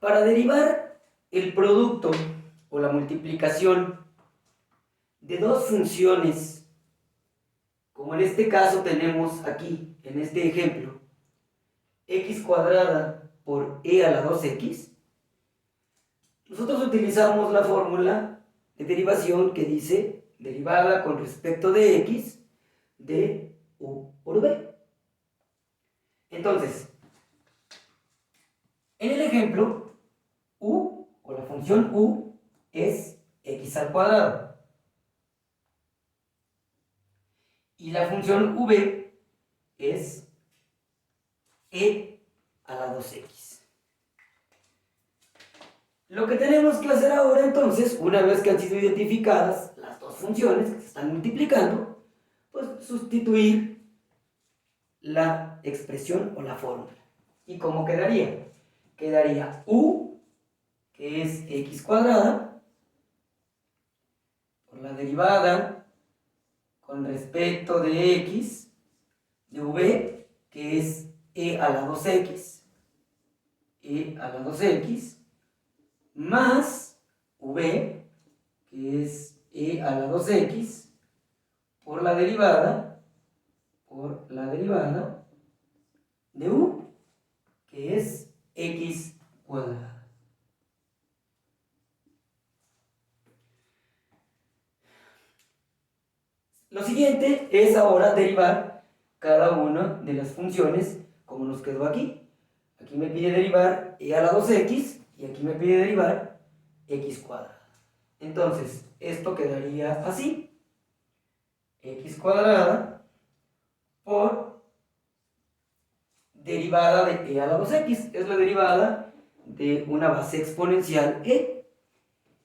Para derivar el producto o la multiplicación de dos funciones, como en este caso tenemos aquí, en este ejemplo, x cuadrada por e a la 2x, nosotros utilizamos la fórmula de derivación que dice derivada con respecto de x de u por b. Entonces, en el ejemplo, u o la función u es x al cuadrado y la función v es e a la 2x. Lo que tenemos que hacer ahora entonces, una vez que han sido identificadas las dos funciones que se están multiplicando, pues sustituir la expresión o la fórmula. ¿Y cómo quedaría? Quedaría u, que es x cuadrada, por la derivada con respecto de x, de v, que es e a la 2x, más v, que es e a la 2x, por la derivada de u, que es x cuadrada. Lo siguiente es ahora derivar cada una de las funciones como nos quedó aquí. Aquí me pide derivar e a la 2x y aquí me pide derivar x cuadrada. Entonces, esto quedaría así. X cuadrada por derivada de e a la 2x. Es la derivada de una base exponencial e.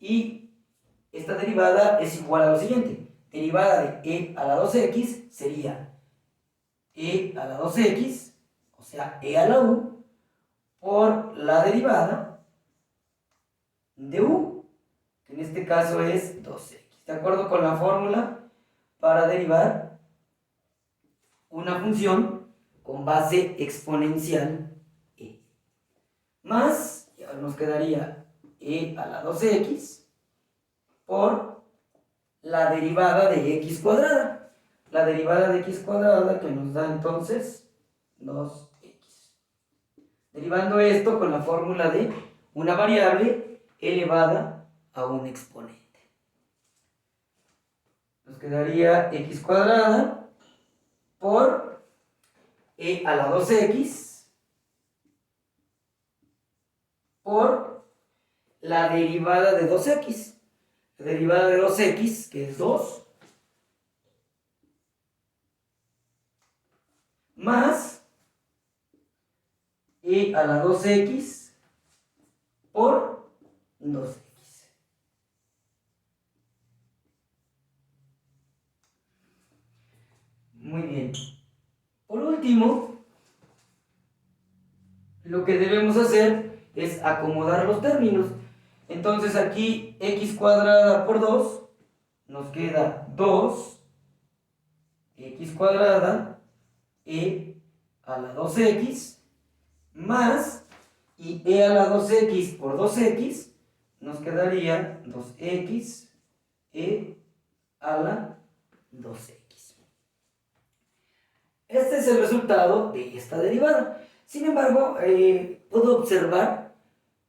Y esta derivada es igual a lo siguiente. Derivada de e a la 2x sería e a la 2x, o sea, e a la u, por la derivada de u, que en este caso es 2x. ¿De acuerdo con la fórmula para derivar una función con base exponencial e? Más, ya nos quedaría e a la 2x por la derivada de x cuadrada. La derivada de x cuadrada que nos da entonces 2x. Derivando esto con la fórmula de una variable elevada a un exponente. Nos quedaría x cuadrada por e a la 2x por la derivada de 2x. La derivada de 2x, que es 2, más e a la 2x por 2x. Muy bien. Por último, lo que debemos hacer es acomodar los términos. Entonces aquí x cuadrada por 2 nos queda 2 x cuadrada e a la 2x más, y e a la 2x por 2x nos quedaría 2x e a la 2x. Este es el resultado de esta derivada. Sin embargo, puedo observar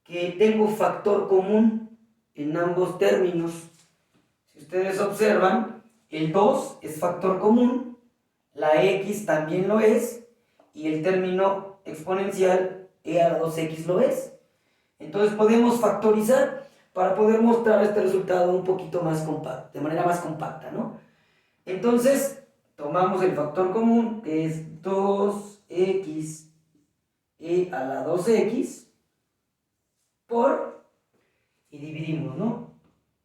que tengo factor común en ambos términos. Si ustedes observan, el 2 es factor común, la x también lo es, y el término exponencial e a la 2x lo es. Entonces podemos factorizar para poder mostrar este resultado un poquito más compacto, de manera más compacta, ¿no? Entonces, tomamos el factor común, que es 2x e a la 2x por, y dividimos, ¿no?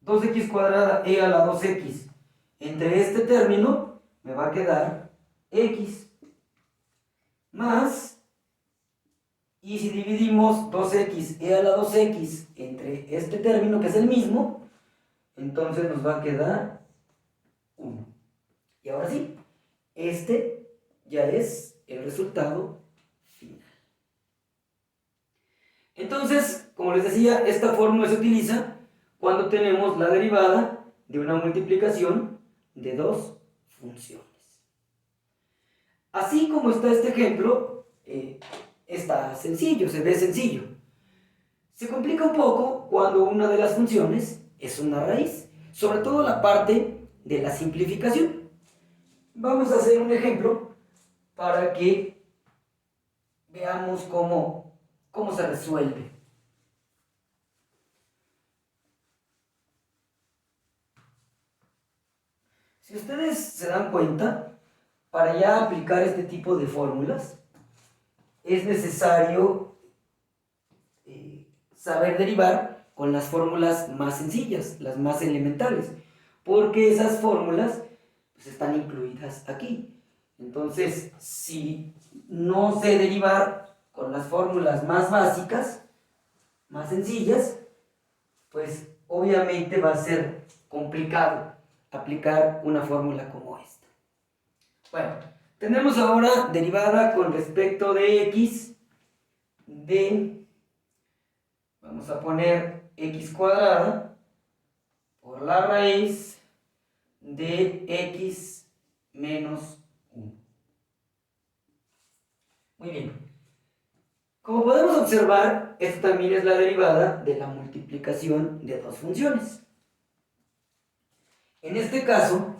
2x cuadrada e a la 2x entre este término me va a quedar x más, y si dividimos 2x e a la 2x entre este término que es el mismo, entonces nos va a quedar 1. Y ahora sí, este ya es el resultado final. Entonces, Como les decía, esta fórmula se utiliza cuando tenemos la derivada de una multiplicación de dos funciones. Así como está este ejemplo, está sencillo, se ve sencillo. Se complica un poco cuando una de las funciones es una raíz, sobre todo la parte de la simplificación. Vamos a hacer un ejemplo para que veamos cómo se resuelve. Si ustedes se dan cuenta, para ya aplicar este tipo de fórmulas, es necesario saber derivar con las fórmulas más sencillas, las más elementales, porque esas fórmulas pues, están incluidas aquí. Entonces, si no sé derivar con las fórmulas más básicas, más sencillas, pues obviamente va a ser complicado aplicar una fórmula como esta. Bueno, tenemos ahora derivada con respecto de x de, vamos a poner x cuadrada por la raíz de x menos 1. Muy bien. Como podemos observar, esto también es la derivada de la multiplicación de dos funciones. En este caso,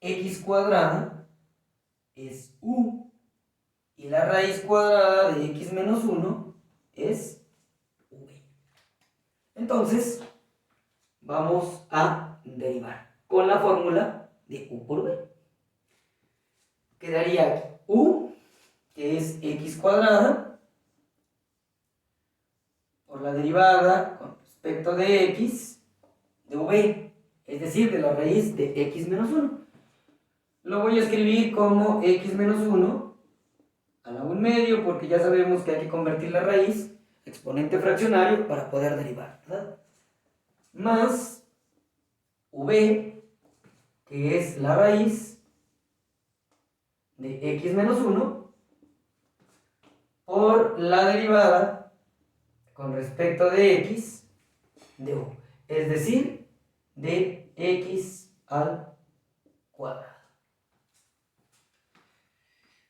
x cuadrada es u y la raíz cuadrada de x menos 1 es v. Entonces, vamos a derivar con la fórmula de u por v. Quedaría u, que es x cuadrada, por la derivada con respecto de x de v, es decir, de la raíz de x menos 1. Lo voy a escribir como x menos 1 a la 1 medio, porque ya sabemos que hay que convertir la raíz a exponente fraccionario para poder derivar, ¿verdad? Más v, que es la raíz de x menos 1, por la derivada con respecto de x de u, es decir, de x al cuadrado.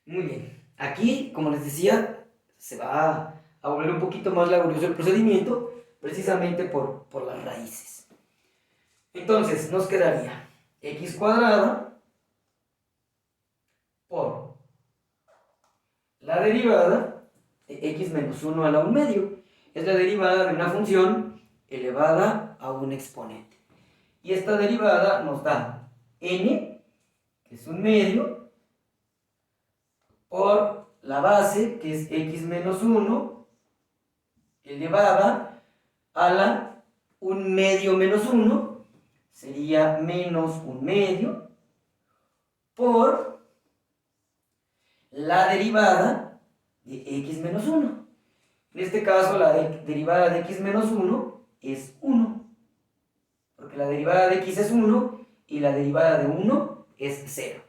Muy bien. Aquí, como les decía, se va a volver un poquito más laborioso el procedimiento, precisamente por las raíces. Entonces, nos quedaría x cuadrada por la derivada de x menos 1 a la 1 medio. Es la derivada de una función elevada a un exponente. Y esta derivada nos da n, que es 1 medio, por la base, que es x menos 1, elevada a la 1 medio menos 1, sería menos 1 medio, por la derivada de x menos 1. En este caso, la derivada de x menos 1 es 1, porque la derivada de x es 1 y la derivada de 1 es 0.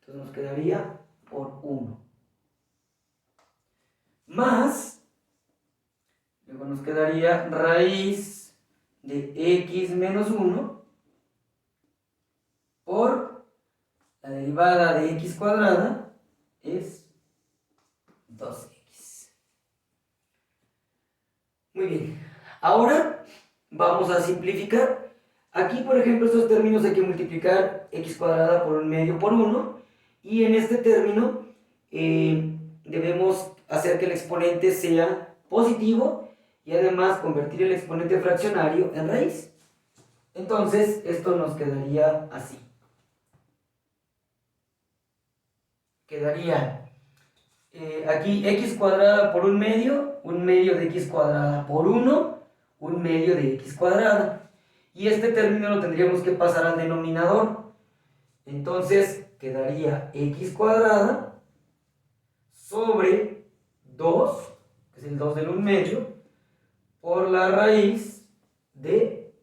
Entonces nos quedaría por 1. Más, luego nos quedaría raíz de x menos 1 por la derivada de x cuadrada es 2x. Muy bien, ahora vamos a simplificar. Aquí, por ejemplo, estos términos hay que multiplicar x cuadrada por 1 medio por 1, y en este término debemos hacer que el exponente sea positivo y además convertir el exponente fraccionario en raíz. Entonces, esto nos quedaría así. Quedaría aquí x cuadrada por 1 medio de x cuadrada por 1 medio de x cuadrada. Y este término lo tendríamos que pasar al denominador. Entonces, quedaría x cuadrada sobre 2, que es el 2 del 1 medio, por la raíz de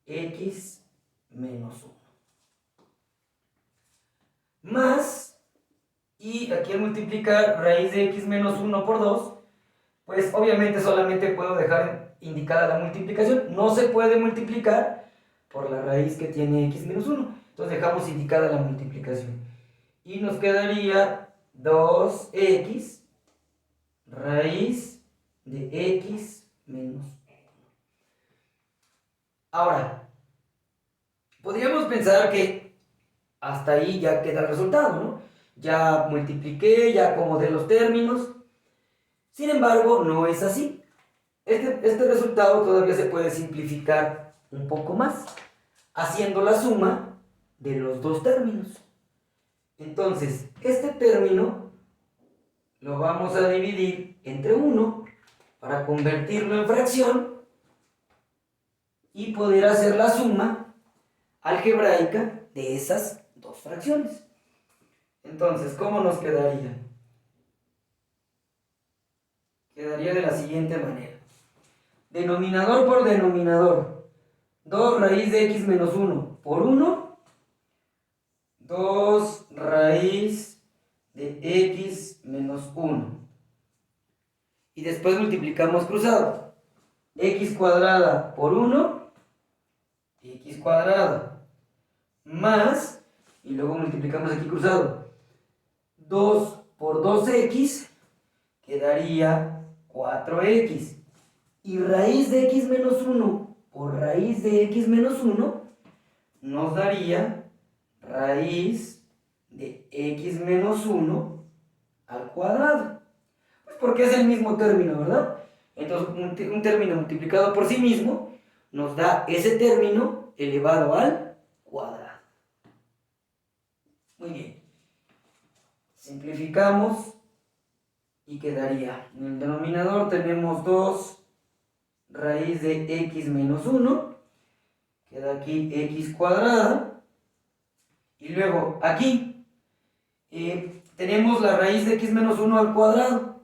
x menos 1. Más, y aquí al multiplicar raíz de x menos 1 por 2, pues obviamente solamente puedo dejar indicada la multiplicación. No se puede multiplicar por la raíz que tiene x menos 1. Entonces dejamos indicada la multiplicación. Y nos quedaría 2x raíz de x menos 1. Ahora, podríamos pensar que hasta ahí ya queda el resultado, ¿no? Ya multipliqué, ya acomodé los términos. Sin embargo, no es así. Este resultado todavía se puede simplificar un poco más, haciendo la suma de los dos términos. Entonces, este término lo vamos a dividir entre 1 para convertirlo en fracción y poder hacer la suma algebraica de esas dos fracciones. Entonces, ¿cómo nos quedaría? Quedaría de la siguiente manera. Denominador por denominador. 2 raíz de x menos 1 por 1. 2 raíz de x menos 1. Y después multiplicamos cruzado. X cuadrada por 1. X cuadrada. Más. Y luego multiplicamos aquí cruzado. 2 por 2x quedaría 4x. Y raíz de x menos 1 por raíz de x menos 1 nos daría raíz de x menos 1 al cuadrado. Pues porque es el mismo término, ¿verdad? Entonces un término multiplicado por sí mismo nos da ese término elevado al cuadrado. Muy bien. Simplificamos y quedaría, en el denominador tenemos 2 raíz de x menos 1, queda aquí x cuadrada, y luego aquí tenemos la raíz de x menos 1 al cuadrado.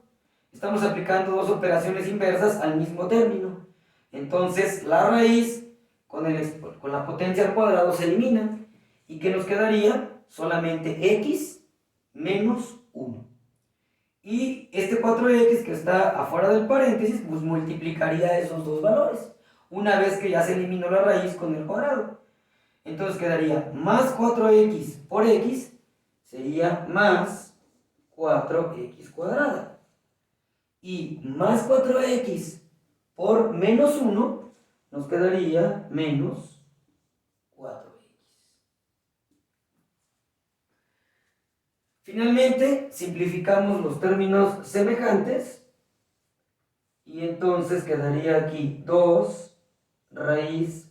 Estamos aplicando dos operaciones inversas al mismo término. Entonces la raíz con la potencia al cuadrado se elimina. ¿Y qué nos quedaría? Solamente x menos 1. Y este 4x que está afuera del paréntesis, pues multiplicaría esos dos valores, una vez que ya se eliminó la raíz con el cuadrado. Entonces quedaría más 4x por x, sería más 4x cuadrada. Y más 4x por menos 1, nos quedaría menos 4x. Finalmente, simplificamos los términos semejantes y entonces quedaría aquí 2 raíz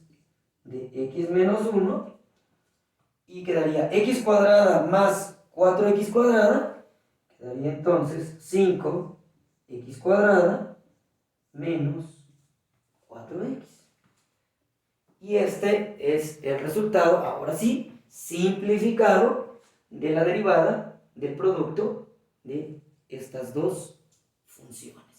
de x menos 1 y quedaría x cuadrada más 4x cuadrada, quedaría entonces 5x cuadrada menos 4x. Y este es el resultado, ahora sí, simplificado de la derivada del producto de estas dos funciones.